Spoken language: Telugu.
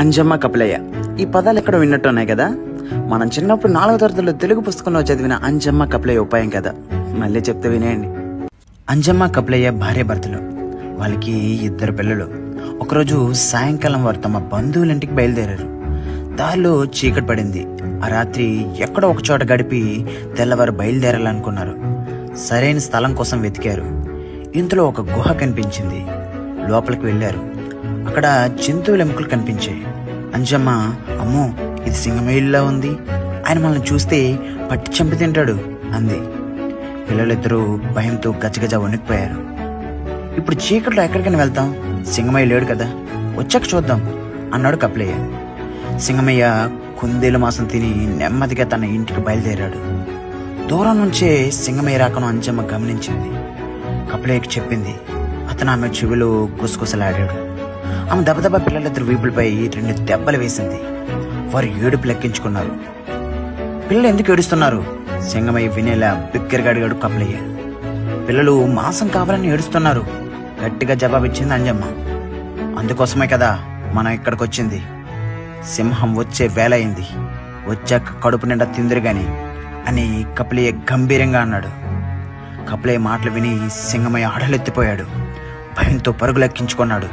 అంజమ్మ కపిలయ్య ఈ పదాలు ఎక్కడ విన్నట్టున్నాయి కదా. మనం చిన్నప్పుడు 4వ తరగతిలో తెలుగు పుస్తకంలో చదివిన అంజమ్మ కపిలయ్య ఉపాయం కదా. మళ్ళీ చెప్తే వినేయండి. అంజమ్మ కపిలయ్య భార్య భర్తలు, వాళ్ళకి 2 పిల్లలు. ఒకరోజు సాయంకాలం వారు తమ బంధువుల ఇంటికి బయలుదేరారు. దారిలో చీకటి పడింది. ఆ రాత్రి ఎక్కడో ఒక చోట గడిపి తెల్లవారు బయలుదేరాలనుకున్నారు. సరైన స్థలం కోసం వెతికారు. ఇంతలో ఒక గుహ కనిపించింది. లోపలికి వెళ్ళారు. అక్కడ జంతువుల ఎముకలు కనిపించాయి. అంజమ్మ, అమ్మో, ఇది సింగమేళ్ళలా ఉంది, ఆయన మనల్ని చూస్తే పట్టి చంపి తింటాడు అంది. పిల్లలిద్దరూ భయంతో గజగజ వణికిపోయారు. ఇప్పుడు చీకట్లో ఎక్కడికైనా వెళ్తాం, సింగమయ్య లేడు కదా, వచ్చాక చూద్దాం అన్నాడు కపిలయ్య. సింగమయ్య కుందేలు మాంసం తిని నెమ్మదిగా తన ఇంటికి బయలుదేరాడు. దూరం నుంచే సింగమయ్య రాకను అంజమ్మ గమనించింది. కపిలయ్యకి చెప్పింది. అతను ఆమె చెవిలో గుసగుసలాడాడు. ఆమె దెబ్బ పిల్లలిద్దరు వీపులపై 2 దెబ్బలు వేసింది. వారు ఏడుపు లెక్కించుకున్నారు. పిల్లలు ఎందుకు ఏడుస్తున్నారు? సింగమయ్య వినేలా బిగ్గరగా అడిగాడు కపిలయ్య. పిల్లలు మాంసం కావాలని ఏడుస్తున్నారు, గట్టిగా జవాబిచ్చింది అంజమ్మ. అందుకోసమే కదా మనం ఇక్కడికి వచ్చింది. సింహం వచ్చే వేళ అయింది, వచ్చాక కడుపు నిండా తిందిరుగాని అని కపిలయ్య గంభీరంగా అన్నాడు. కపిలయ్య మాటలు విని సింగమయ్య అడలెత్తిపోయాడు. భయంతో పరుగులెక్కించుకున్నాడు.